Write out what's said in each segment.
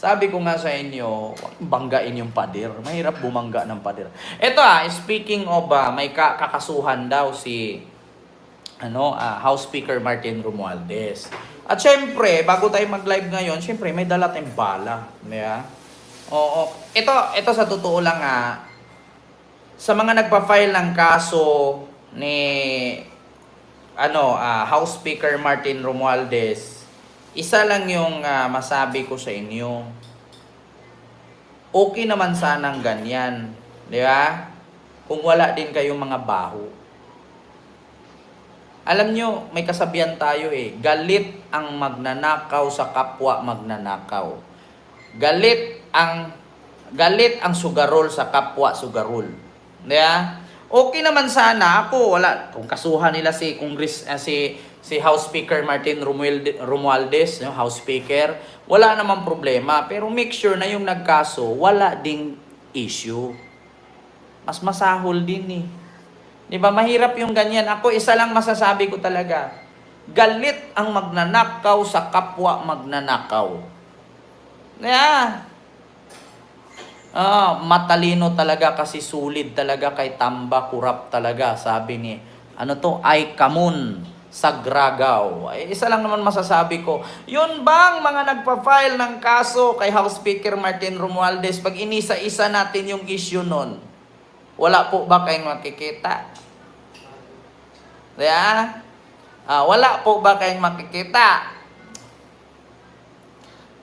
Sabi ko nga sa inyo, huwag banggain yung pader. Mahirap bumangga ng pader. Ito speaking of may kakasuhan daw si House Speaker Martin Romualdez. At syempre, bago tayo mag-live ngayon, syempre may dala tayong bala. Yeah? Oo. Ito sa totoo lang sa mga nagpa-file ng kaso ni House Speaker Martin Romualdez, isa lang yung masabi ko sa inyo. Okay naman sanang ganyan. Di ba? Kung wala din kayong mga baho. Alam nyo, may kasabihan tayo galit ang magnanakaw sa kapwa magnanakaw. Galit ang sugarol sa kapwa sugarol. Di ba? Okay naman sana ako, wala, kung kasuhan nila si si House Speaker Martin Romualdez, House Speaker, wala namang problema. Pero make sure na yung nagkaso, wala ding issue. Mas masahol din Di ba? Mahirap yung ganyan. Ako, isa lang masasabi ko talaga. Galit ang magnanakaw sa kapwa magnanakaw. Yeah. Matalino talaga kasi sulit talaga kay tamba kurap talaga. Sabi ni, ay kamun sa Gragaw. Isa lang naman masasabi ko. Yun bang mga nagpa-file ng kaso kay House Speaker Martin Romualdez, pag inisa-isa natin yung issue nun, wala po ba kayong makikita? Yeah? Wala po ba kayong makikita?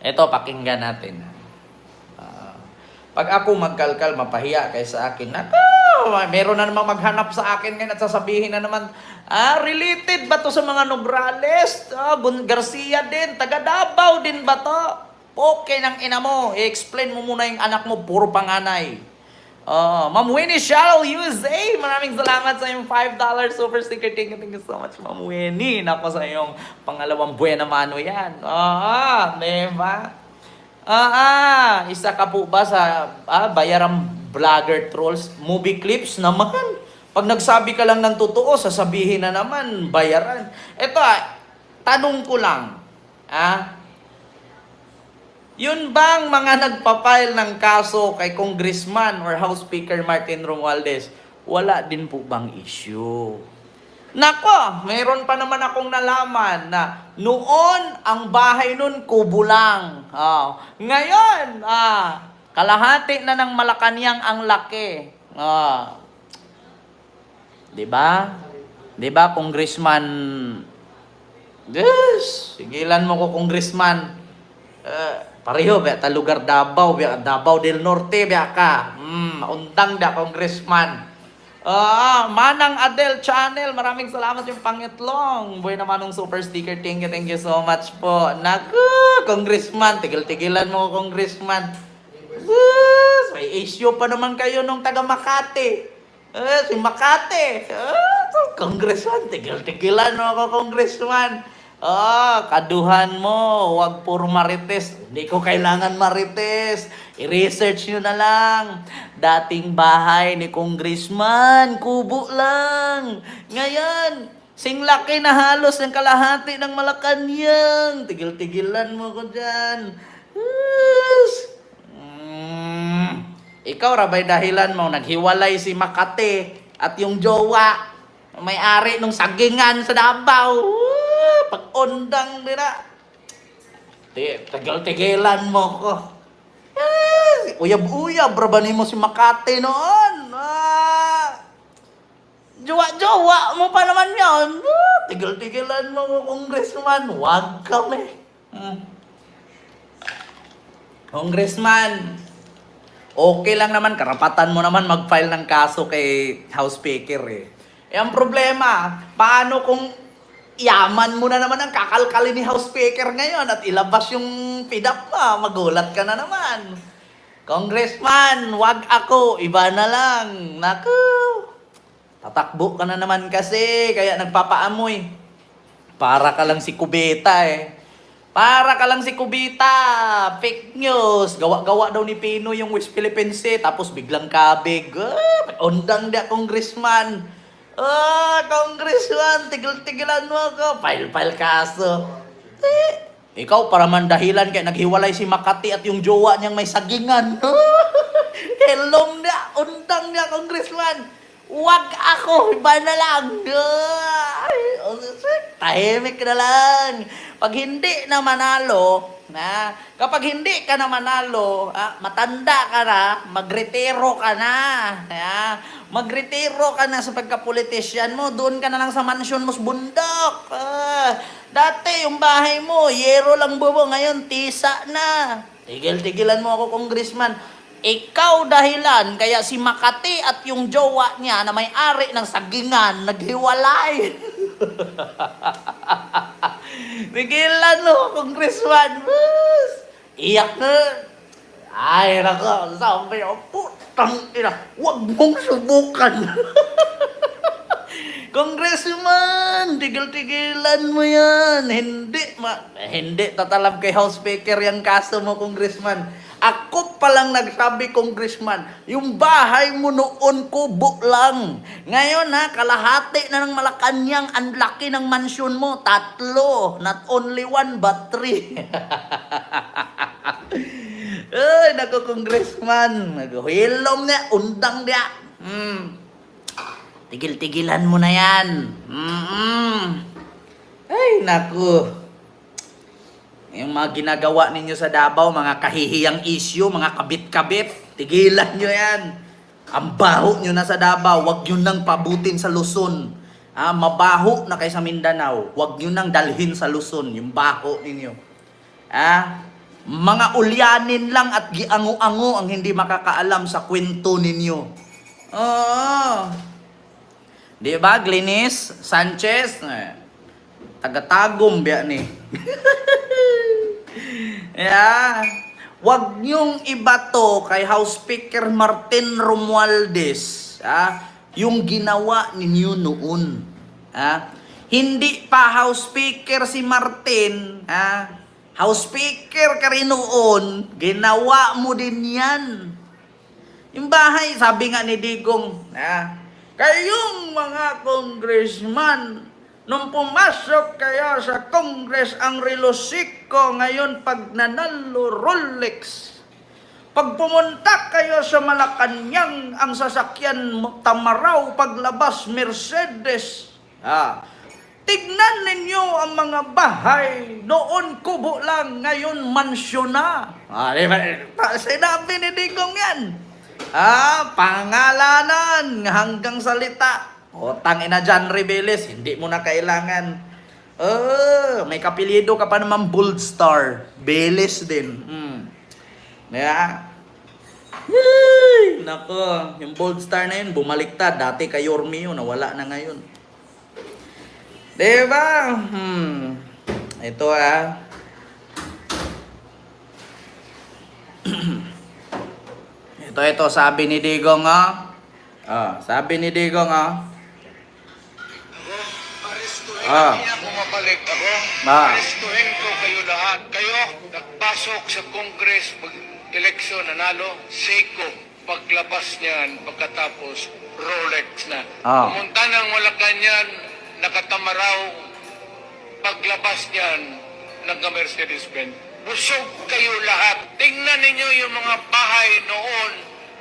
Ito, pakinggan natin. Pag ako magkalkal, mapahiya kay sa akin. Meron na naman maghanap sa akin ngayon at sasabihin na naman, related ba to sa mga Nograles? Garcia din, taga Davao din ba to? Okay ng ina mo, i-explain mo muna yung anak mo, puro panganay. Ma'am Winnie Shallow USA, maraming salamat sa iyong $5 super sticker. Thank you so much, Ma'am Winnie. Nako, sa iyong pangalawang buena mano yan. Diba? Isa ka po ba sa bayarang vlogger trolls? Movie clips naman. Pag nagsabi ka lang ng totoo, sasabihin na naman, bayaran. Ito tanong ko lang. Yun bang mga nagpa-file ng kaso kay Congressman or House Speaker Martin Romualdez, wala din po bang issue? Nako, mayroon pa naman akong nalaman na noon ang bahay nun kubo lang. Ngayon, kalahati na ng Malacanang ang laki. 'Di ba? 'Di ba, Congressman? Yes, sigilan mo ko, Congressman. Pareho ba ta lugar Davao, Davao del Norte ka. Undang da, Congressman. Manang Adel Channel, maraming salamat yung pangitlong. Buhay naman ng super sticker. Thank you so much po. Naku, Congressman, tigil-tigilan mo, Congressman. May issue pa naman kayo nung taga Makati. Si Makati. Congressman, tigil-tigilan mo ako, Congressman. Kaduhan mo, wag puro marites. Hindi ko kailangan marites. I-research nyo na lang. Dating bahay ni Congressman, kubo lang. Ngayon, singlaki na halos ng kalahati ng Malacanang. Tigil-tigilan mo ko dyan. Ikaw, rabay dahilan mo, naghiwalay si Makati at yung jowa, may-ari nung sagingan sa Davao. Pag-undang nila. Tigil-tigilan mo ko. Uyab-uyab, brabani mo si Makati noon. Jowa-jowa mo pa naman yun. Tigil-tigilan mo ko, Congressman. Huwag kami. Congressman, okay lang naman, karapatan mo naman mag-file ng kaso kay House Speaker ang problema, paano kung yaman mo na naman ang kakalkali ni House Speaker ngayon at ilabas yung pidap mo, magulat ka na naman. Congressman, wag ako, iba na lang. Naku, tatakbo ka na naman kasi, kaya nagpapaamoy. Para ka lang si Cubeta Para ka lang si Cubeta. Fake news. Gawa-gawa daw ni Pino yung West Philippines tapos biglang kabig. Undang da, Congressman. Congressman, tigil-tigilan mo ako. File kaso. Ikaw, para man dahilan kay naghiwalay si Makati at yung jowa niyang may sagingan. Helom na, undang niya, Congressman. Wag ako, iba na lang. Ay, tahimik na lang. Pag hindi na manalo, kapag hindi ka na manalo, matanda ka na, magretiro ka na. Magretiro ka na sa pagka-politisyan mo, doon ka na lang sa mansyon mo sa bundok. Dati yung bahay mo, yero lang bubo, ngayon tisa na. Tigil-tigilan mo ako, Congressman. Ikaw dahilan, kaya si Makati at yung jowa niya na may-ari ng sagingan, naghiwalay. Tigilan mo, Congressman. Iyak na. Ay, nako, sabi ko, putang ina, huwag mong subukan. Congressman, tigil-tigilan mo yan. Hindi tatalab kay House Speaker yung kaso mo, Congressman. Ako palang nagsabi, Congressman, yung bahay mo noon kubo lang. Ngayon kalahati na ng Malacanang, ang laki ng mansyon mo, 3. Not only 1, but 3. Ay, naku, Congressman. Naghuhilom niya, undang niya. Tigil-tigilan mo na yan. Ay, naku. Yung mga ginagawa ninyo sa Davao, mga kahihiyang issue, mga kabit-kabit, tigilan nyo yan. Ang baho nyo na sa Davao, wag nyo nang pabutin sa Luzon. Mabaho na kayo sa Mindanao, wag nyo nang dalhin sa Luzon, yung baho ninyo. Mga ulyanin lang at giango-ango ang hindi makakaalam sa kwento ninyo. Di ba, Glenis Sanchez? Taga-tagom biya ni. Wag niyong ibato kay House Speaker Martin Romualdez, yung ginawa ninyo noon. Hindi pa House Speaker si Martin, House Speaker ka rin noon, ginawa mo din yan. Yung bahay, sabi nga ni Digong, kayong mga congressman, nung pumasok kayo sa Congress ang relosiko, ngayon pag nanalo Rolex. Pag pumunta kayo sa Malacanang, ang sasakyan Tamaraw, paglabas Mercedes. Tignan ninyo ang mga bahay, noon kubo lang, ngayon mansyon na. Sinabi ni Digong yan. Pangalanan hanggang salita. Tangina John Rebeles, hindi mo na kailangan. May kapilido ka pa naman, Bold Star. Beles din. Nako, yung Bold Star na yun, bumaliktad. Dati kay Yorme yun, nawala na ngayon. Diba? Ito Ito, sabi ni Digong, sabi ni Digong, Niya bumabalik ako. Arestuhin ko kayo lahat. Kayo, nagpasok sa Congress pag-eleksyon, nanalo, Seiko, paglabas niyan, pagkatapos, Rolex na. Pumunta ng Malacanang, nakatamaraw, paglabas niyan, nagka-Mercedes-Benz. Busog kayo lahat. Tingnan ninyo yung mga bahay noon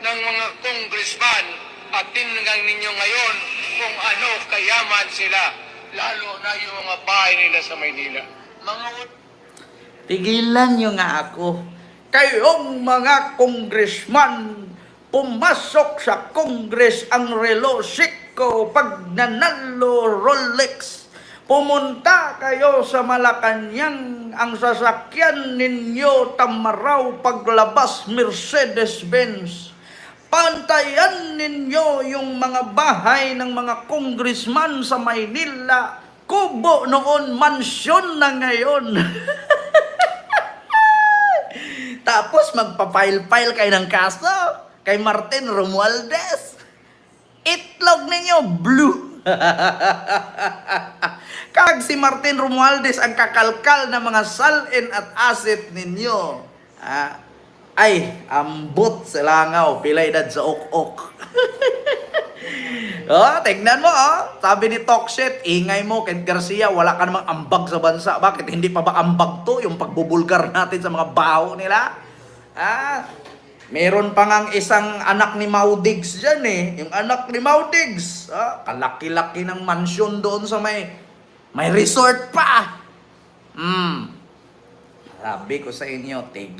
ng mga congressman at tingnan ninyo ngayon kung ano kayaman sila. Lalo na yung mga bahay nila sa Maynila. Tigilan nyo nga ako. Kayong mga congressman, pumasok sa Congress ang relosiko, pag nanalo Rolex. Pumunta kayo sa Malacanang, ang sasakyan ninyo Tamaraw, paglabas Mercedes-Benz. Pantayan ninyo yung mga bahay ng mga congressman sa Maynila. Kubo noon, mansyon na ngayon. Tapos magpa-file-file kayo ng kaso kay Martin Romualdez. Itlog ninyo, blue. Kag si Martin Romualdez ang kakalkal na mga salin at asset ninyo. Ay, ambot sa langaw, pilay dad sa ok-ok. Oh, tignan mo, oh. Sabi ni Talkshit, ingay mo, Ken Garcia, wala ka namang ambag sa bansa. Bakit? Hindi pa ba ambag to, yung pagbubulgar natin sa mga baho nila? Ah, meron pa ngang isang anak ni Maudigs dyan eh. Yung anak ni Maudigs, kalaki-laki ng mansyon doon sa may resort pa. Sabi ko sa inyo, tigil.